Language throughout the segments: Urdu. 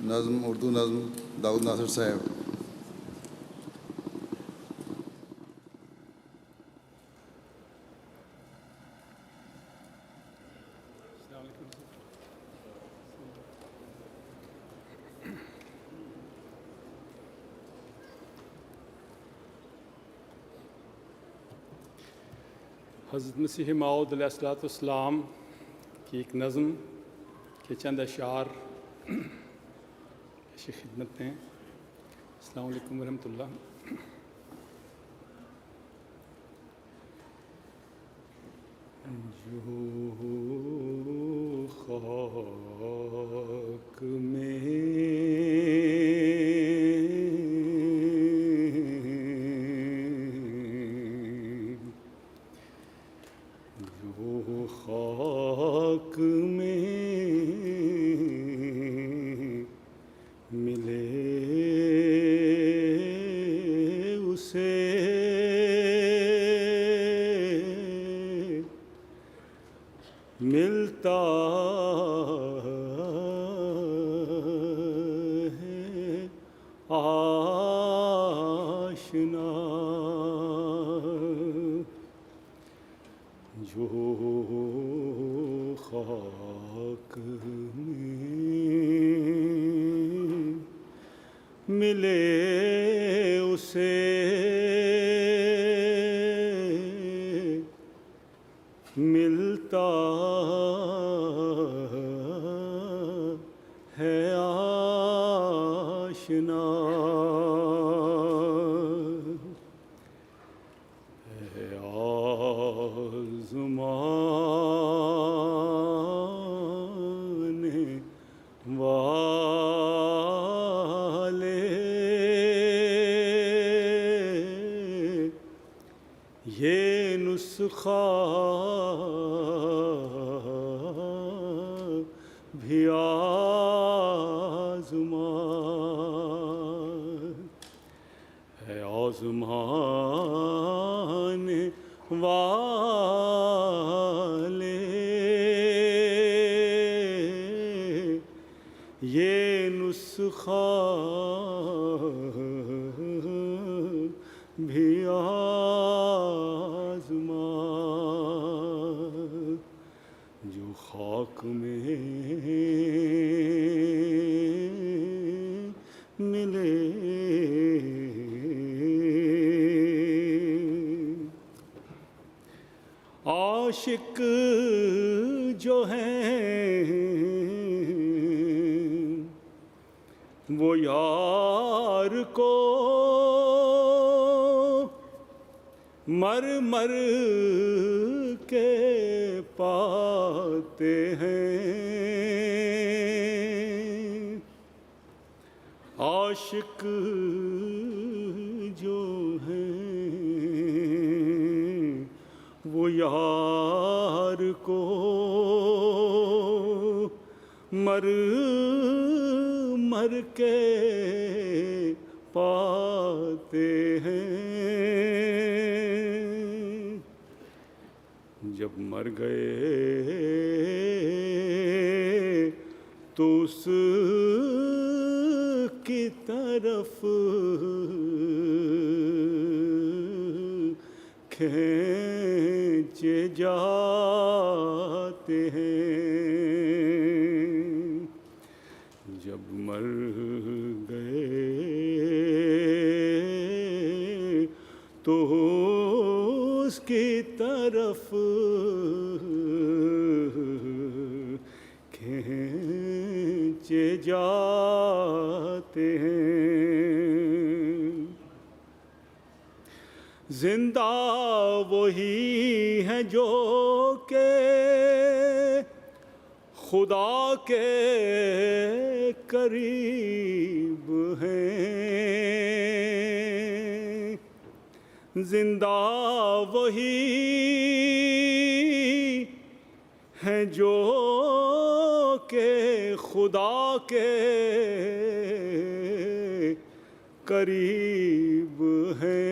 نظم اردو نظم داؤد ناصر صاحب. حضرت مسیح موعود علیہ الصلوۃ والسلام کی ایک نظم کے چند اشعار پیش خدمت ہیں. السلام علیکم ورحمۃ اللہ. جو خاک میں ملے اسے ملتا ہے آشنا. جو خاک میں ملے اسے ملتا ہے آشنا. آزمانے والے یہ نسخہ بھی آزما ہے. آزمانے والے یہ نسخہ بھی آزما. جو خاک میں ملے عاشق جو ہیں وہ یار کو مر مر کے پاتے ہیں. عاشق جو ہیں وہ یار کو مر مر کے پاتے ہیں. جب مر گئے تو اس کی طرف کھینچے جاتے ہیں. جب مر گئے تو اس کی طرف کھینچے جاتے ہیں. زندہ وہی ہیں جو کہ خدا کے قریب ہیں. زندہ وہی ہیں جو کہ خدا کے قریب ہیں.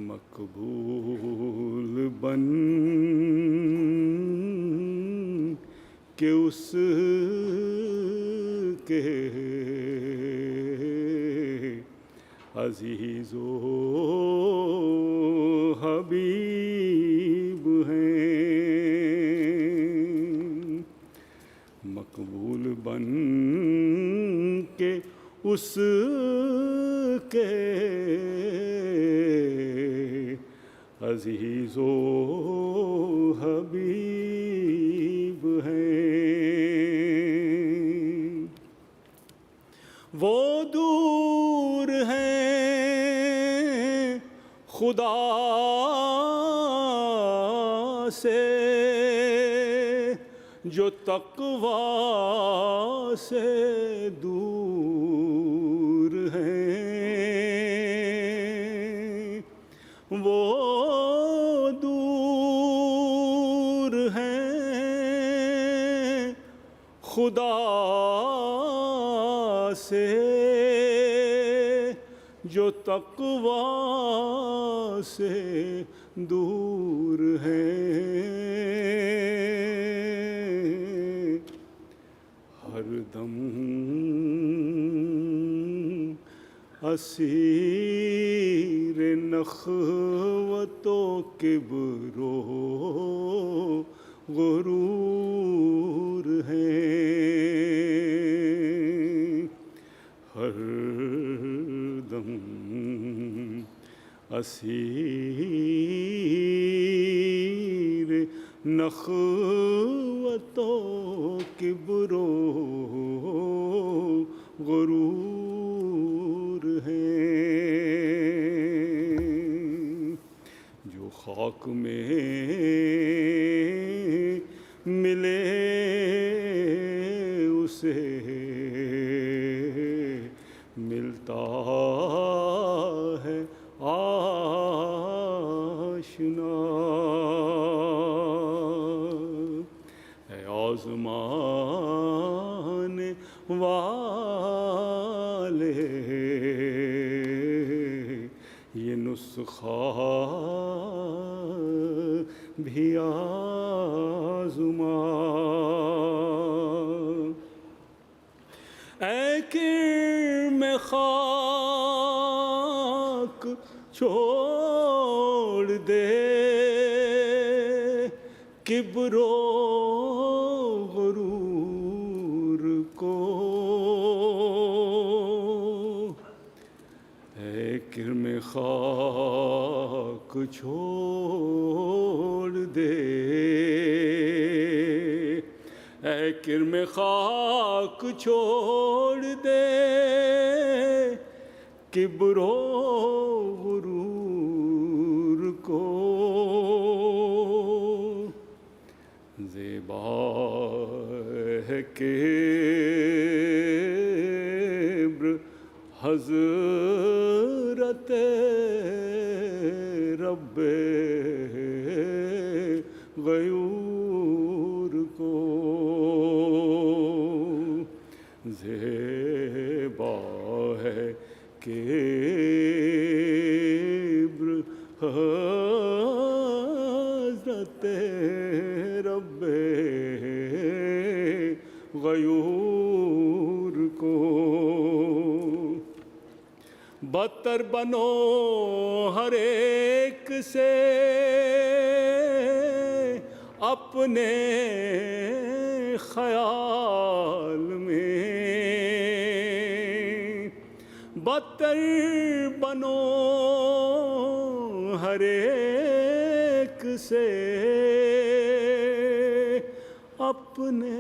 مقبول بن کہ اس کے عزیز و حبیب ہیں، مقبول بن کے اس کے عزیز و حبیب ہیں۔ وہ دور ہیں خدا سے جو تقویٰ سے دور ہیں، وہ دور ہیں خدا سے جو تقویٰ سے دور ہیں، ہر دم اسیر نخوت و کبر و غرور ہیں، ہر دم اسیر نخوت و کبر و غرور ہیں، جو خاک میں ملے اسے ملتا ہے آشنا، اے آزمان والے یہ نسخہ بھی آزما، اے کرم خاک چھوڑ دے کبر و غرور کو، اے کرم خاک چھوڑ دے، اے کرم خاک چھوڑ دے کبر و غرور کو، زیبا ہے کبر حضرت رب غیور کو، زیبا ہے کبر حضرت رب غیور کو، بدتر بنو ہر ایک سے اپنے خیال میں، بدتر بنو ہر ایک سے اپنے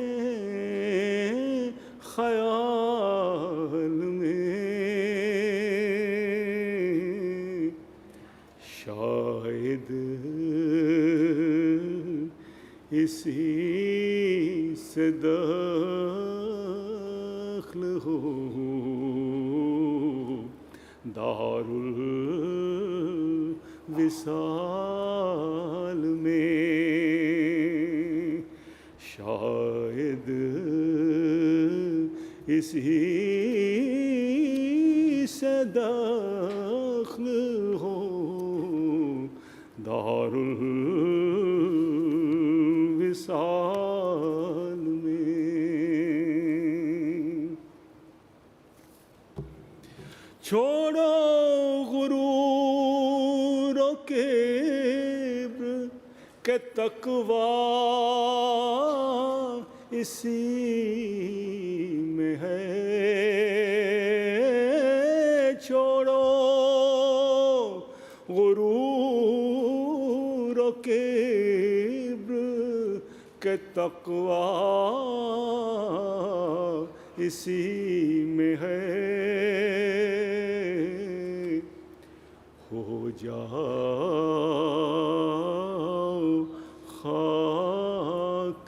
خیال میں، شاید اسی سے دخل ہو دار الوصال میں، شاید اسی سے دخل ہو دار الوصال میں۔ چھوڑو غرور و کبر کہ تقویٰ اسی میں ہے، چھوڑو غرور و کبر کہ تقویٰ اسی میں ہے، ہو جاؤ خاک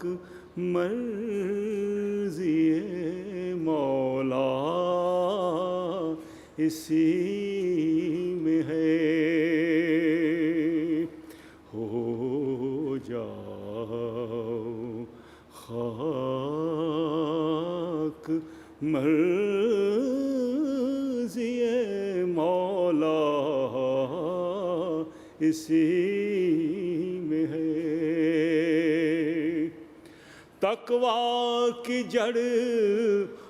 مرضی مولا اسی میں ہے، ہو جاؤ خاک مرضی مولا اسی میں ہے، تقویٰ کی جڑ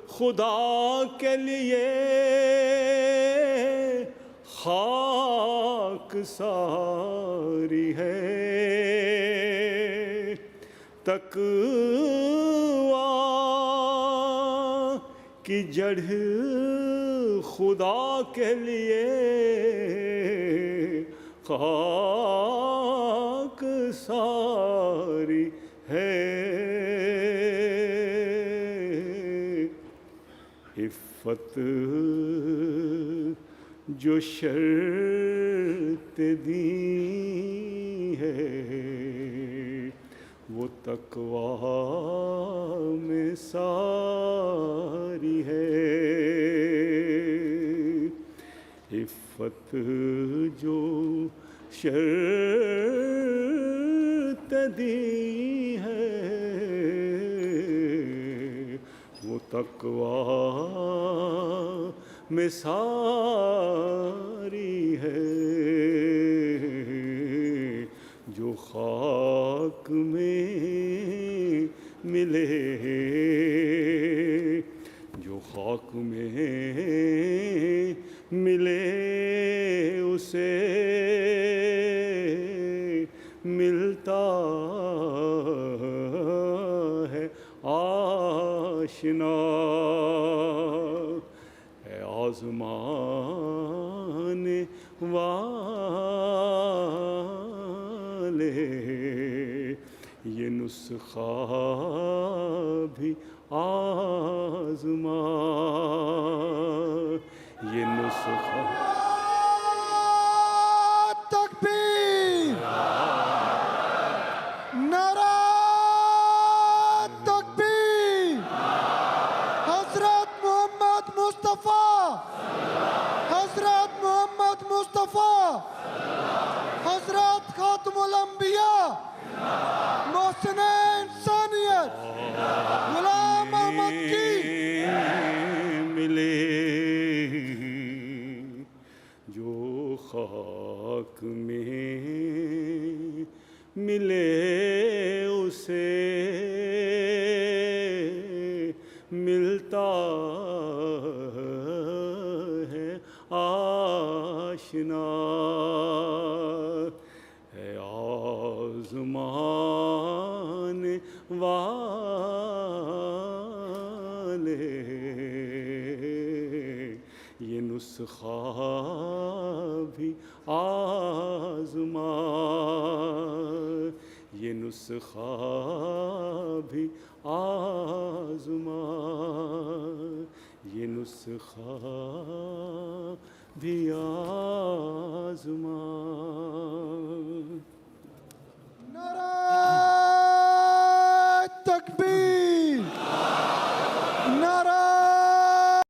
خدا کے لیے خاک ساری ہے، تقویٰ کی جڑ خدا کے لیے خاک ساری ہے، عفت جو شرط دی ہے وہ تقویٰ میں ساری ہے، عفت جو شرط دی ہے وہ تقویٰ میں ساری ہے، جو خاک میں ملے، جو خاک میں ملے اسے ملتا ہے آشنا، اے آزمان والے یہ نسخہ بھی آزما، یہ نسخہ تکبیر، نعرہ تکبیر، حضرت محمد مصطفیٰ، حضرت محمد مصطفیٰ، حضرت خاتم الانبیاء، محسن انسانیت، غلام احمد کی ملے، جو خاک میں ملے اسے ملتا ہے آشنا، ہے آزمان والے یہ نسخہ بھی آزما، یہ نسخہ بھی آزما، یہ نسخہ بھی آزما۔